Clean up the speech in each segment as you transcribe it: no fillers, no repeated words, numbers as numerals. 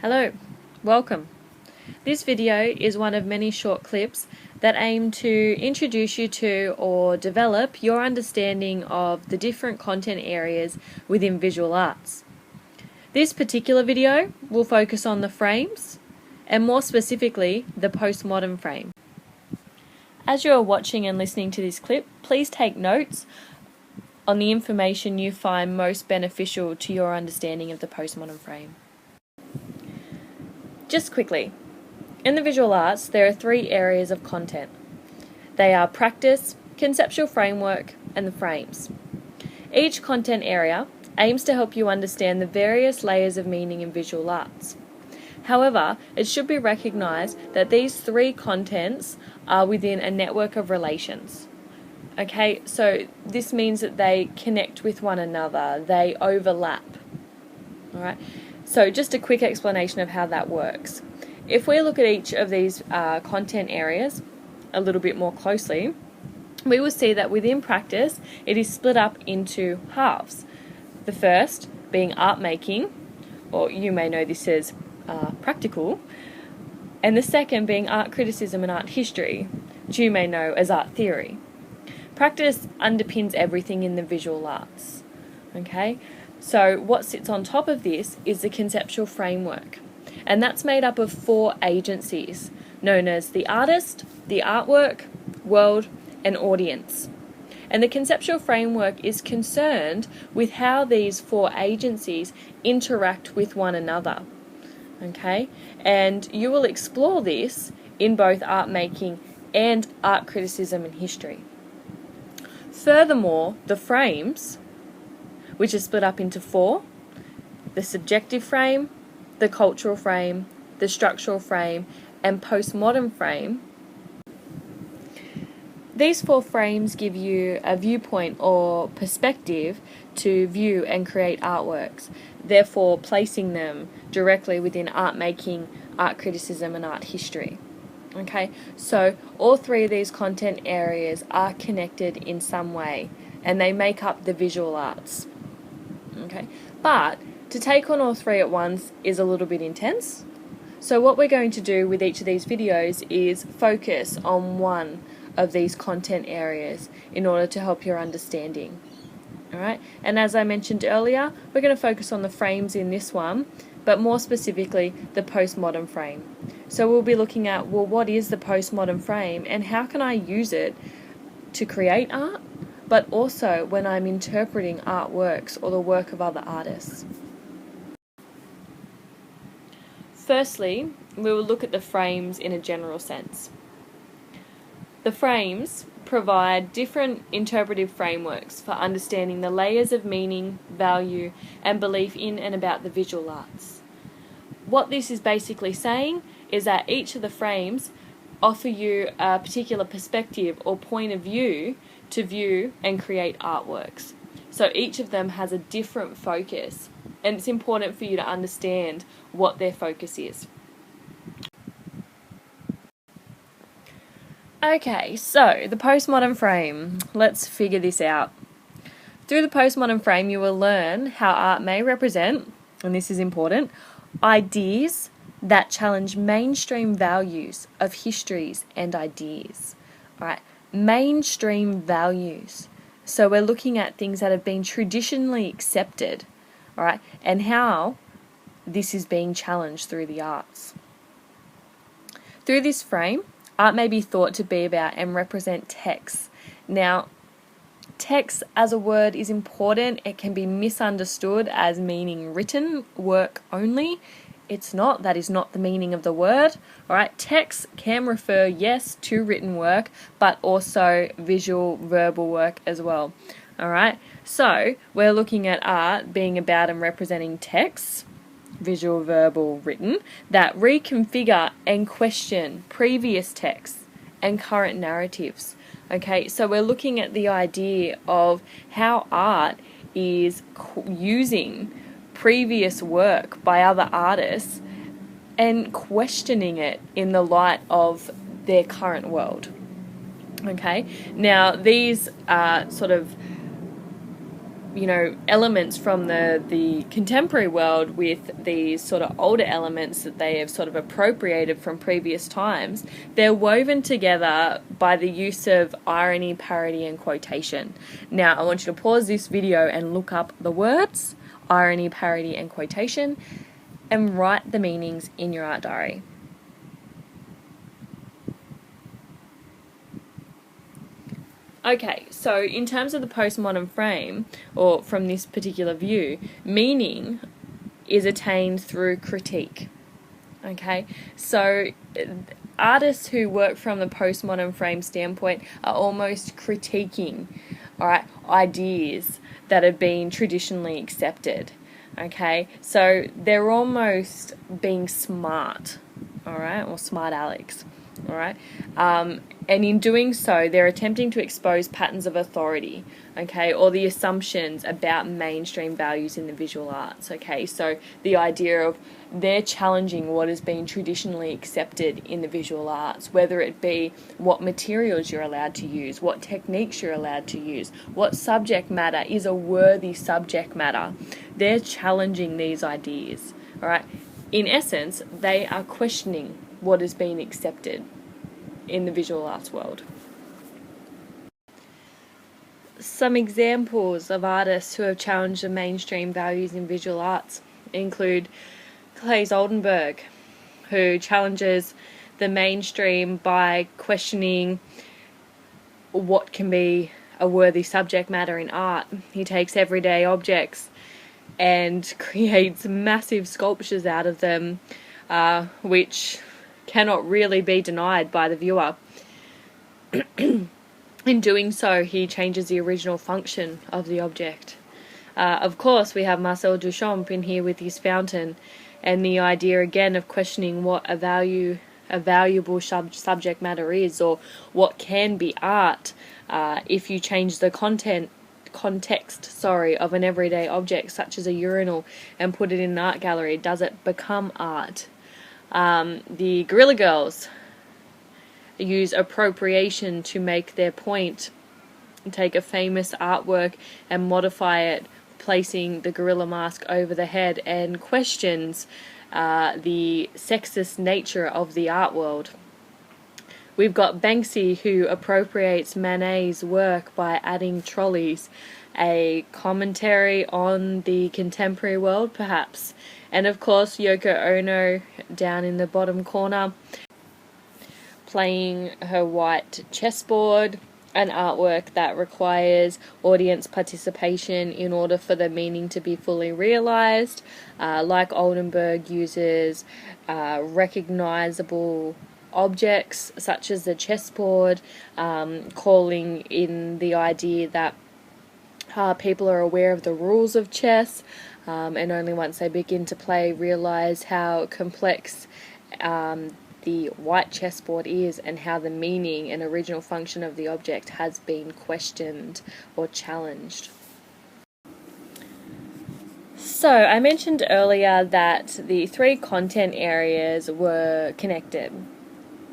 Hello, welcome. This video is one of many short clips that aim to introduce you to or develop your understanding of the different content areas within visual arts. This particular video will focus on the frames, and more specifically, the postmodern frame. As you are watching and listening to this clip, please take notes on the information you find most beneficial to your understanding of the postmodern frame. Just quickly, in the visual arts, there are three areas of content. They are practice, conceptual framework, and the frames. Each content area aims to help you understand the various layers of meaning in visual arts. However, it should be recognised that these three contents are within a network of relations. Okay, so this means that they connect with one another, they overlap. Alright, so just a quick explanation of how that works. If we look at each of these content areas a little bit more closely, we will see that within practice it is split up into halves. The first being art making, or you may know this as practical, and the second being art criticism and art history, which you may know as art theory. Practice underpins everything in the visual arts. Okay, so what sits on top of this is the conceptual framework, and that's made up of four agencies known as the artist, the artwork, world, and audience. And the conceptual framework is concerned with how these four agencies interact with one another. Okay, and you will explore this in both art making and art criticism and history. Furthermore, the frames, which is split up into four: the subjective frame, the cultural frame, the structural frame, and postmodern frame. These four frames give you a viewpoint or perspective to view and create artworks, therefore placing them directly within art making, art criticism, and art history. Okay, so all three of these content areas are connected in some way, and they make up the visual arts. Okay, but to take on all three at once is a little bit intense. So what we're going to do with each of these videos is focus on one of these content areas in order to help your understanding. Alright, and as I mentioned earlier, we're going to focus on the frames in this one, but more specifically the postmodern frame. So we'll be looking at, well, what is the postmodern frame and how can I use it to create art, but also when I'm interpreting artworks or the work of other artists. Firstly, we will look at the frames in a general sense. The frames provide different interpretive frameworks for understanding the layers of meaning, value, and belief in and about the visual arts. What this is basically saying is that each of the frames offer you a particular perspective or point of view to view and create artworks. So each of them has a different focus, and it's important for you to understand what their focus is. Okay, so the postmodern frame. Let's figure this out. Through the postmodern frame, you will learn how art may represent, and this is important, ideas that challenge mainstream values of histories and ideas. Alright, mainstream values. So we're looking at things that have been traditionally accepted, alright, and how this is being challenged through the arts. Through this frame, art may be thought to be about and represent text. Now, text as a word is important. It can be misunderstood as meaning written work only. It's not. That is not the meaning of the word. Alright, text can refer, yes, to written work, but also visual, verbal work as well. Alright, so we're looking at art being about and representing texts, visual, verbal, written, that reconfigure and question previous texts and current narratives. Okay, so we're looking at the idea of how art is using previous work by other artists and questioning it in the light of their current world. Okay, now these sort of elements from the contemporary world with these sort of older elements that they have sort of appropriated from previous times. They're woven together by the use of irony, parody, and quotation. Now, I want you to pause this video and look up the words irony, parody, and quotation, and write the meanings in your art diary. Okay, so in terms of the postmodern frame, or from this particular view, meaning is attained through critique. Okay, so artists who work from the postmodern frame standpoint are almost critiquing, ideas that have been traditionally accepted. Okay, so they're almost being smart, or smart Alex. And in doing so, they're attempting to expose patterns of authority, or the assumptions about mainstream values in the visual arts, So the idea of they're challenging what has been traditionally accepted in the visual arts, whether it be what materials you're allowed to use, what techniques you're allowed to use, what subject matter is a worthy subject matter. They're challenging these ideas, In essence, they are questioning what has been accepted in the visual arts world. Some examples of artists who have challenged the mainstream values in visual arts include Claes Oldenburg, who challenges the mainstream by questioning what can be a worthy subject matter in art. He takes everyday objects and creates massive sculptures out of them, which cannot really be denied by the viewer. In doing so, he changes the original function of the object. Of course, we have Marcel Duchamp in here with his fountain, and the idea again of questioning what a valuable subject matter is, or what can be art if you change the context of an everyday object such as a urinal and put it in an art gallery. Does it become art? The Guerrilla Girls use appropriation to make their point, take a famous artwork and modify it, placing the gorilla mask over the head, and questions the sexist nature of the art world. We've got Banksy, who appropriates Manet's work by adding trolleys, a commentary on the contemporary world perhaps. And of course, Yoko Ono down in the bottom corner, playing her white chessboard, an artwork that requires audience participation in order for the meaning to be fully realized. Like Oldenburg, uses recognizable objects such as the chessboard, calling in the idea that people are aware of the rules of chess, and only once they begin to play realize how complex the white chessboard is, and how the meaning and original function of the object has been questioned or challenged. So, I mentioned earlier that the three content areas were connected.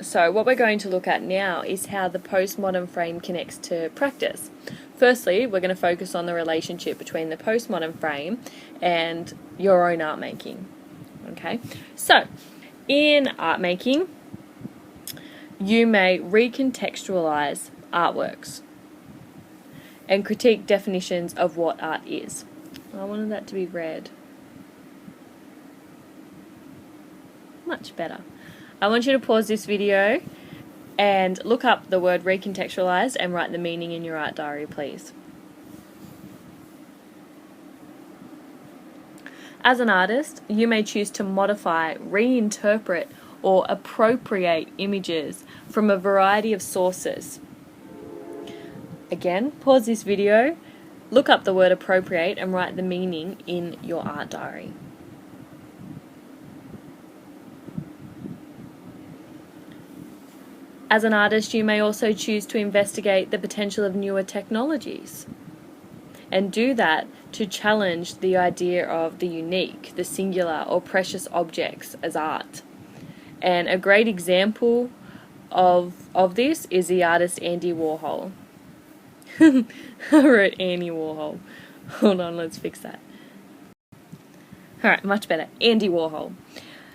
So what we're going to look at now is how the postmodern frame connects to practice. Firstly, we're going to focus on the relationship between the postmodern frame and your own art making. Okay, so in art making, you may recontextualize artworks and critique definitions of what art is. I wanted that to be read. Much better. I want you to pause this video and look up the word recontextualize and write the meaning in your art diary, please. As an artist, you may choose to modify, reinterpret, or appropriate images from a variety of sources. Again, pause this video, look up the word appropriate and write the meaning in your art diary. As an artist, you may also choose to investigate the potential of newer technologies, and do that to challenge the idea of the unique, the singular, or precious objects as art. And a great example of this is the artist Andy Warhol. I wrote Andy Warhol. Hold on, let's fix that. Alright, much better. Andy Warhol.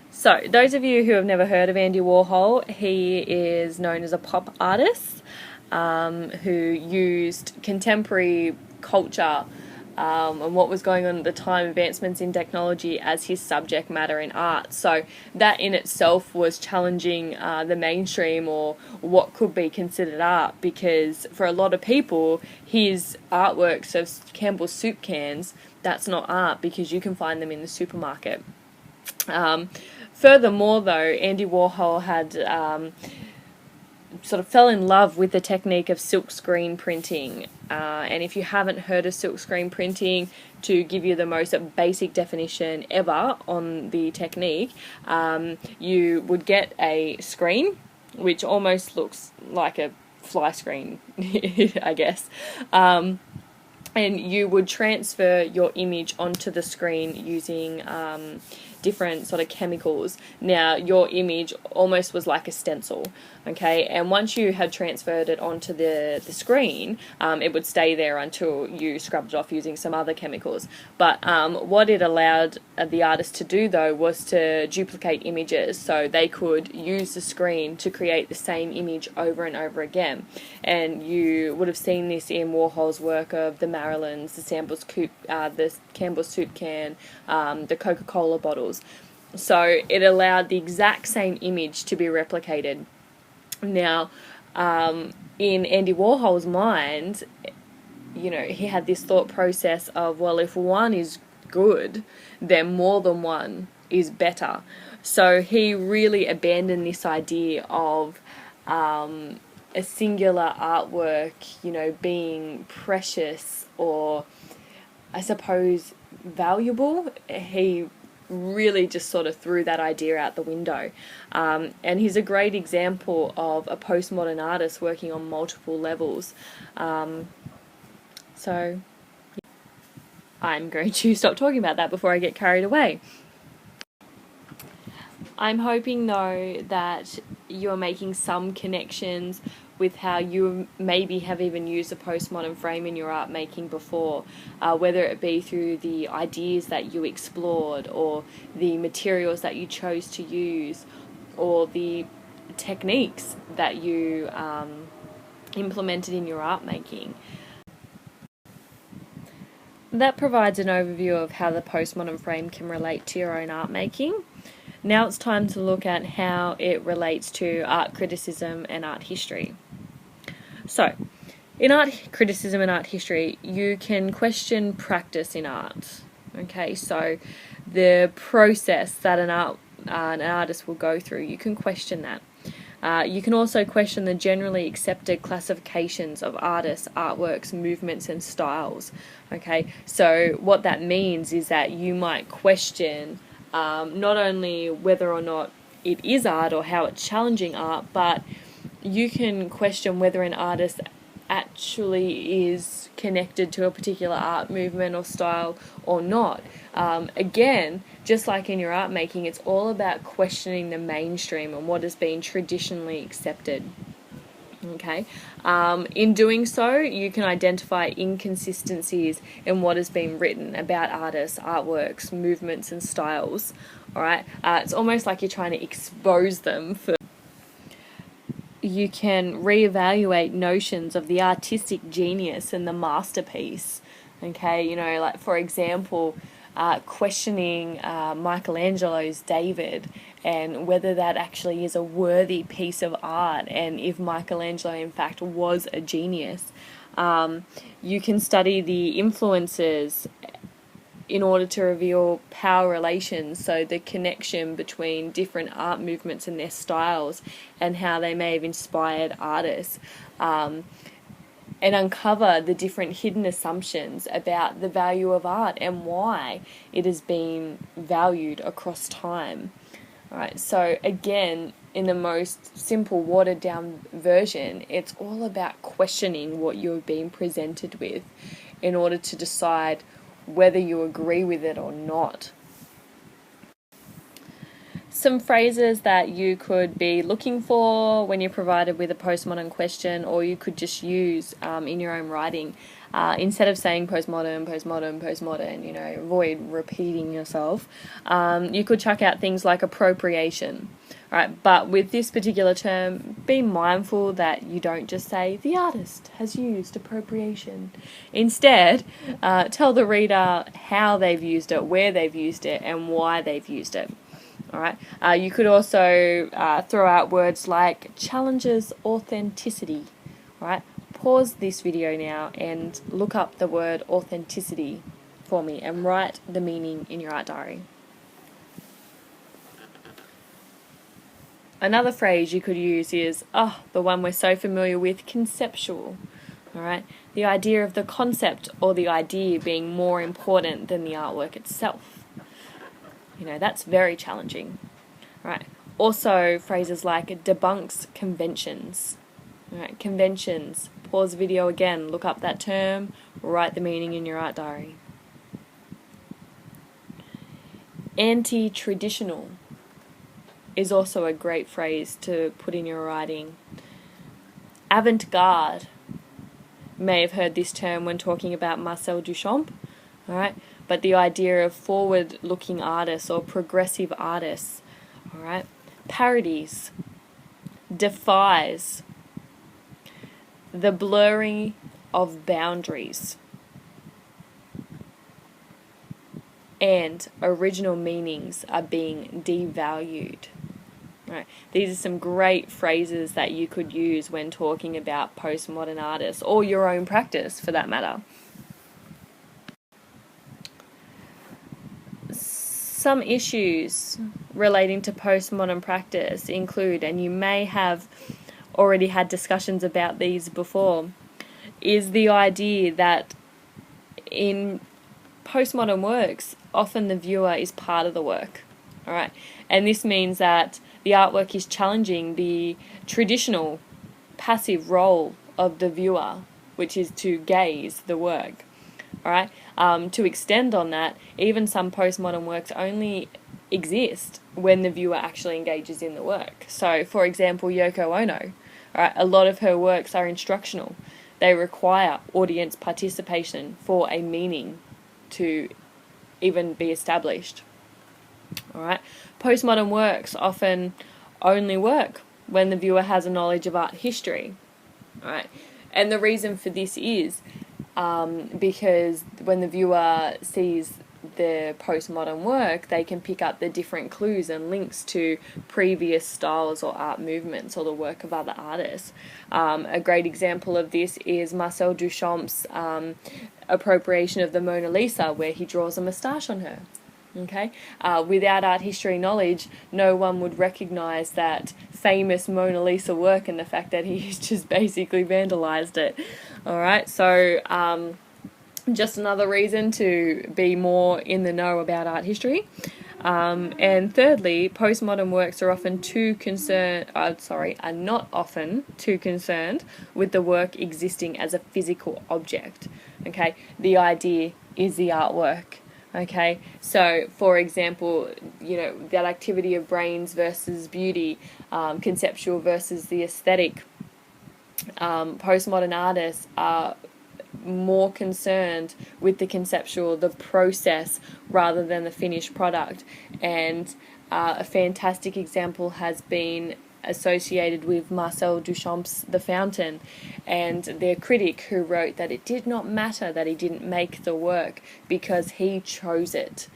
So, those of you who have never heard of Andy Warhol, he is known as a pop artist who used contemporary culture and what was going on at the time, advancements in technology, as his subject matter in art. So that in itself was challenging the mainstream, or what could be considered art, because for a lot of people, his artworks of Campbell's soup cans, that's not art because you can find them in the supermarket. Furthermore, though, Andy Warhol had sort of fell in love with the technique of silkscreen printing. And if you haven't heard of silkscreen printing, to give you the most basic definition ever on the technique, you would get a screen, which almost looks like a fly screen, I guess. And you would transfer your image onto the screen using different sort of chemicals. Now, your image almost was like a stencil, okay? And once you had transferred it onto the screen, it would stay there until you scrubbed it off using some other chemicals. But what it allowed the artist to do, though, was to duplicate images, so they could use the screen to create the same image over and over again. And you would have seen this in Warhol's work of the Marilyns, the Campbell's soup can, the Coca-Cola bottles. So it allowed the exact same image to be replicated. Now, in Andy Warhol's mind, you know, he had this thought process of, well, if one is good, then more than one is better. So he really abandoned this idea of a singular artwork, you know, being precious or, I suppose, valuable. He really just sort of threw that idea out the window. And he's a great example of a postmodern artist working on multiple levels. So I'm going to stop talking about that before I get carried away. I'm hoping, though, that you're making some connections with how you maybe have even used a postmodern frame in your art making before, whether it be through the ideas that you explored, or the materials that you chose to use, or the techniques that you implemented in your art making. That provides an overview of how the postmodern frame can relate to your own art making. Now it's time to look at how it relates to art criticism and art history. So, in art criticism and art history, you can question practice in art. Okay, so the process that an artist will go through, you can question that. You can also question the generally accepted classifications of artists, artworks, movements, and styles. Okay, so what that means is that you might question not only whether or not it is art or how it's challenging art, but you can question whether an artist actually is connected to a particular art movement or style or not. Again, just like in your art making, it's all about questioning the mainstream and what has been traditionally accepted. Okay. In doing so, you can identify inconsistencies in what has been written about artists, artworks, movements, and styles. All right. It's almost like you're trying to expose them for. You can reevaluate notions of the artistic genius and the masterpiece. Okay, you know, like for example, questioning Michelangelo's David and whether that actually is a worthy piece of art, and if Michelangelo in fact was a genius. You can study the influences in order to reveal power relations, so the connection between different art movements and their styles and how they may have inspired artists, and uncover the different hidden assumptions about the value of art and why it has been valued across time. All right, so again, in the most simple, watered down version, it's all about questioning what you're being presented with in order to decide whether you agree with it or not. Some phrases that you could be looking for when you're provided with a postmodern question, or you could just use in your own writing. instead of saying postmodern, postmodern, postmodern, you know, avoid repeating yourself, you could chuck out things like appropriation. Right, but with this particular term, be mindful that you don't just say the artist has used appropriation. Instead, tell the reader how they've used it, where they've used it, and why they've used it. All right. You could also throw out words like challenges authenticity. All right. Pause this video now and look up the word authenticity for me and write the meaning in your art diary. Another phrase you could use is, the one we're so familiar with, conceptual. All right, the idea of the concept or the idea being more important than the artwork itself. You know, that's very challenging. All right. Also, phrases like debunks conventions. All right, conventions. Pause the video again, look up that term, write the meaning in your art diary. Anti-traditional is also a great phrase to put in your writing. Avant-garde. May have heard this term when talking about Marcel Duchamp, all right? But the idea of forward-looking artists or progressive artists, all right? Parodies, defies, the blurring of boundaries, and original meanings are being devalued. Right. These are some great phrases that you could use when talking about postmodern artists, or your own practice for that matter. Some issues relating to postmodern practice include, and you may have already had discussions about these before, is the idea that in postmodern works, often the viewer is part of the work. All right, and this means that the artwork is challenging the traditional passive role of the viewer, which is to gaze the work. All right. To extend on that, even some postmodern works only exist when the viewer actually engages in the work. So, for example, Yoko Ono. All right, a lot of her works are instructional. They require audience participation for a meaning to even be established. All right. Postmodern works often only work when the viewer has a knowledge of art history. All right. And the reason for this is because when the viewer sees the postmodern work, they can pick up the different clues and links to previous styles or art movements or the work of other artists. A great example of this is Marcel Duchamp's appropriation of the Mona Lisa, where he draws a moustache on her. Okay, without art history knowledge, no one would recognise that famous Mona Lisa work and the fact that he's just basically vandalised it. All right, so just another reason to be more in the know about art history. And thirdly, postmodern works are not often too concerned with the work existing as a physical object. Okay, the idea is the artwork. Okay, so for example, you know, that activity of brains versus beauty, conceptual versus the aesthetic. Postmodern artists are more concerned with the conceptual, the process, rather than the finished product. And a fantastic example has been associated with Marcel Duchamp's The Fountain, and their critic who wrote that it did not matter that he didn't make the work because he chose it.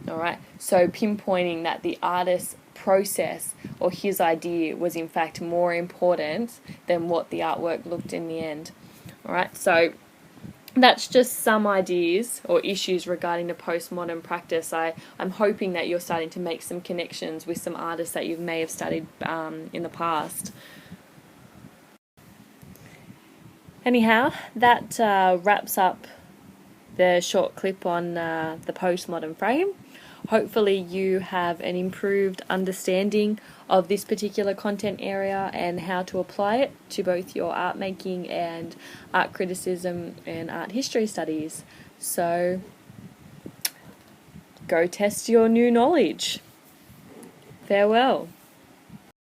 All right, so pinpointing that the artist's process or his idea was in fact more important than what the artwork looked in the end. All right, so that's just some ideas or issues regarding the postmodern practice. I'm hoping that you're starting to make some connections with some artists that you may have studied in the past. Anyhow, that wraps up the short clip on the postmodern frame. Hopefully you have an improved understanding of this particular content area and how to apply it to both your art making and art criticism and art history studies. So go test your new knowledge. Farewell.